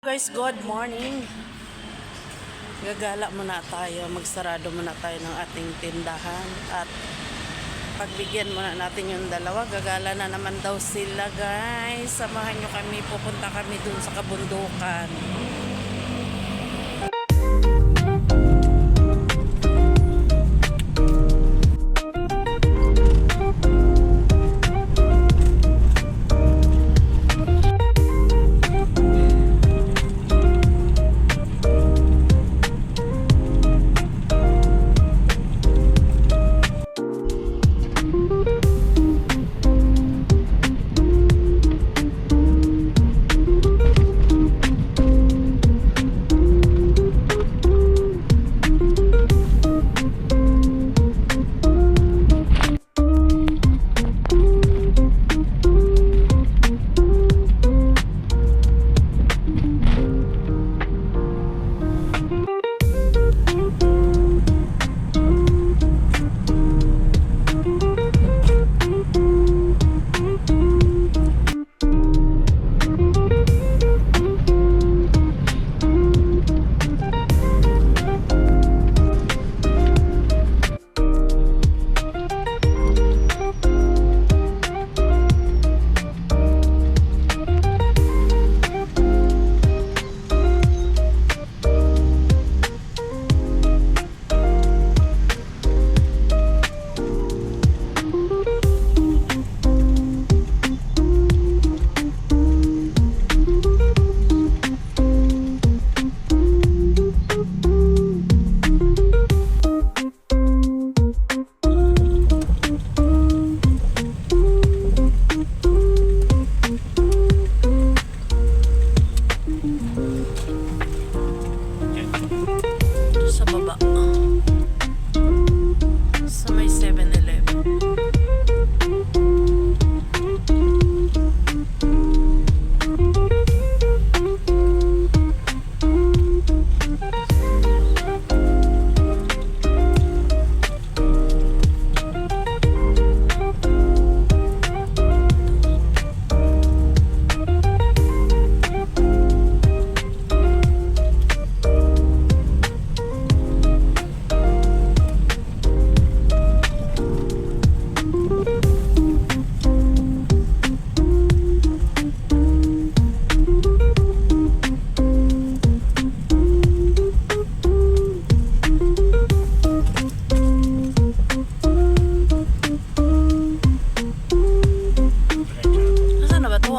Guys, good morning. Gagala muna tayo, magsarado muna tayo ng ating tindahan at pagbigyan muna natin yung dalawa. Gagala na naman daw sila, guys. Samahan nyo kami, pupunta kami dun sa kabundukan. Sa baba sa may 7-Eleven.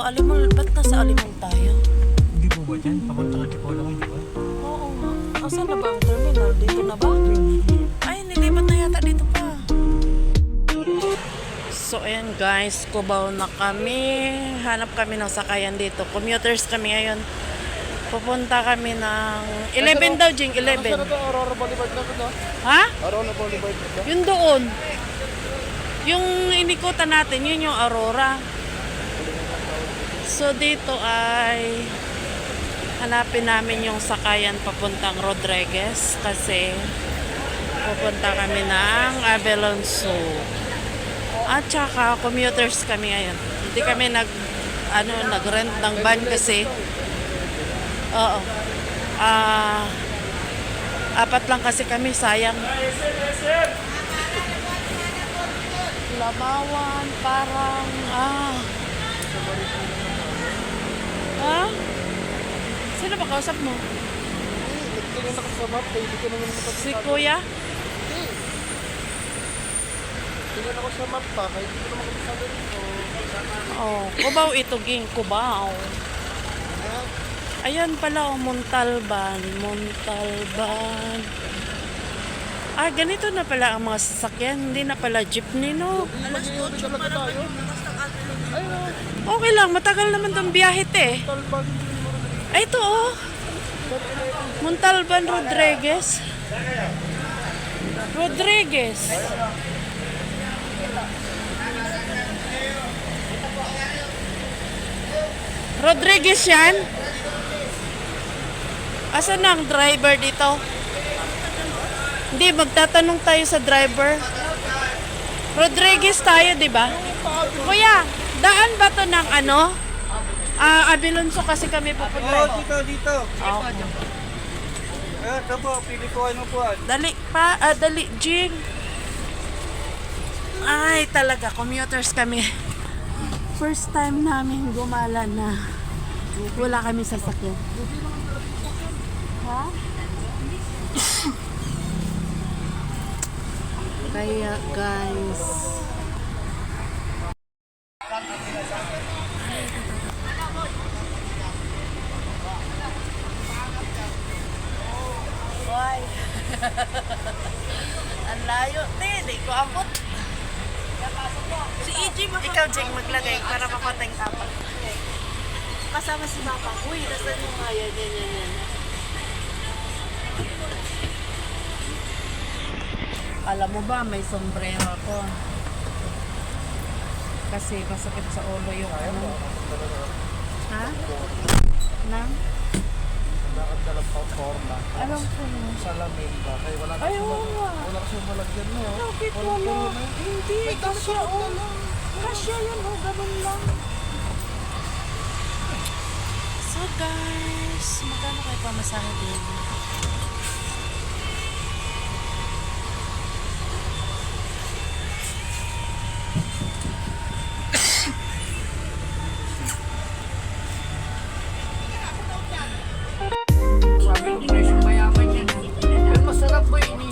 Alimol, ba't nasa Alimol tayo? Hindi po ba dyan? Papunta ka po lang, di ba? Oo nga. Asan na ba ang terminal? Dito na ba? Ay, nilipat na yata dito pa. So, ayan guys, Cubao na kami. Hanap kami ng sakayan dito. Commuters kami ngayon. Pupunta kami ng 11 daw, Jing, 11. Ano ito? Aurora Boulevard na ito? Ha? Aurora Boulevard na ito? Yun doon. Yung inikutan natin, yun yung Aurora. So dito ay hanapin namin yung sakayan papuntang Rodriguez kasi pupunta kami ng Avalon Zoo. At saka commuters kami ngayon. Hindi kami nag-rent ng van kasi oo. Apat lang kasi kami, sayang. Lamawan, parang ha? Sino ba kausap mo? Tingnan ako sa map, hindi ko naman makapagsabi. Si Kuya? Tingnan ako sa map pa, kaya hindi ko naman makapagsabi rito. Oh, Cubao ito, Ging. Cubao. Ayan pala, Montalban. Montalban. Ah, ganito na pala ang mga sasakyan. Hindi na pala jeepney, no? Alas 8 talaga tayo. Okay lang, matagal naman tong biyahe, te. Talban. Ay, ito, oh. Montalban, Rodriguez. Rodriguez. Rodriguez yan? Asan na ang driver dito? Hindi, magtatanong tayo sa driver. Rodriguez tayo, di ba? Kuya, daan ba to ng ano? Abilonso kasi kami pupunta. Oo, dito. Okay. Ito po, pili ko ano po. Dali Jing. Ay, talaga, commuters kami. First time namin gumala na wala kami sasakyan. Ha? Kaya, guys. Why? Ang layo. Hindi ko abot. Si EJ, ikaw, Jeng, maglagay para mapatay tapat. Kasama si Mama. Uy, nasan yung nga yan, yan. Alam mo ba, may sombrero ako. Kasi masakit sa ulo yung ano. Ha? Nang? Nakadalang pa forma. Alam ko yun. Salamin ba? Kaya wala Ay, oo nga. wala kasi malagyan mo. Bakit wala? Hindi, kasya o. Kasya yun o, ganun lang. So guys, magkano kayo pamasahe din? Masarap po ini.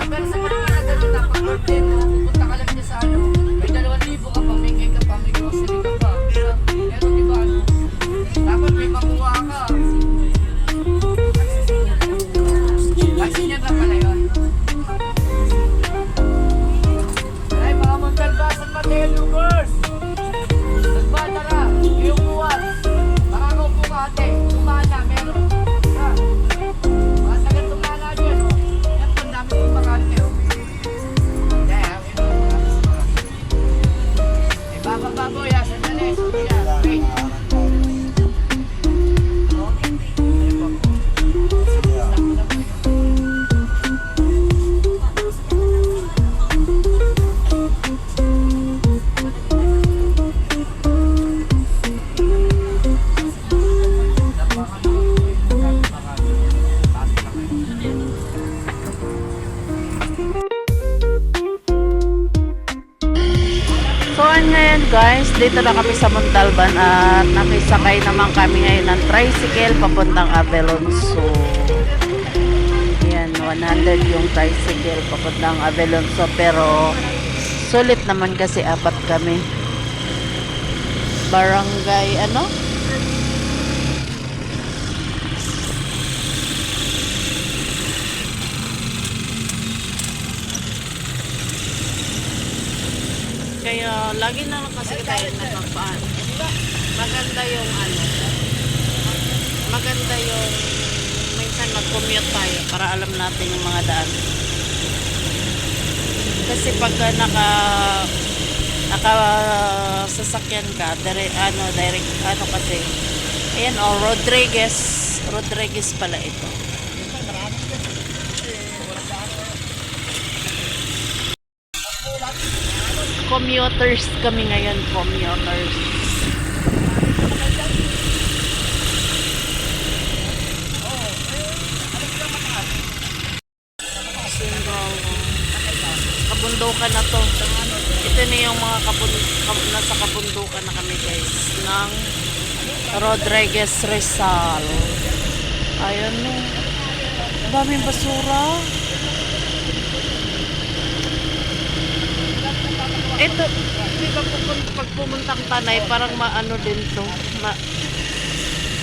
Pero sa mga ganun na, pag birthday mo, pupunta ka lang niya sa ano, may 2,000 ka pa, may cake ka pa, may grocery ka pa. Pero di ba, ano, dapat may makuha ka. Kasi niya na pala yun. Ay, mga magdalbasan Mateo Lugers! Nagbadara, yung buwan. Makakaupo ka ate, tumana, meron. Ha? Mga tagal tumana dyan, oh. Yan po, ang dami kong bakante, oh. Yeah, eh, bababoy, ha, sandali. Yeah, wait. So ngayon guys, dito na kami sa Montalban at nakisakay naman kami ngayon ng tricycle papuntang Avelonso. Yan, 100 yung tricycle papuntang Avelonso pero sulit naman kasi apat kami. Barangay ano? Kaya lagi na lang kasi tayo nakapaan. Maganda yung ano. Maganda yung minsan mag-commute tayo para alam natin yung mga daan. Kasi pag naka sasakyan ka, direct kasi. Ayan Rodriguez pala ito. Commuters kami ngayon, commuters. Kabundukan na to. Ito na yung mga nasa kabundukan na kami guys ng Rodriguez Rizal. Ayan no. Daming basura. Ito, di ba pag pumuntang Tanay, parang maano din to.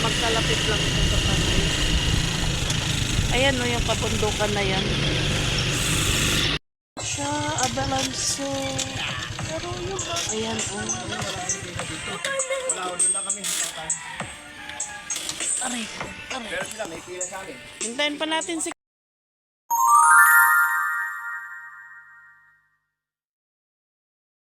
Magkalapit lang ito sa Tanay. Ayan no, yung kabundukan na yan. Siya, Avelonso. Pero yung ayan o. Aray. Pero sila, may pila sa amin. Hintayin pa natin si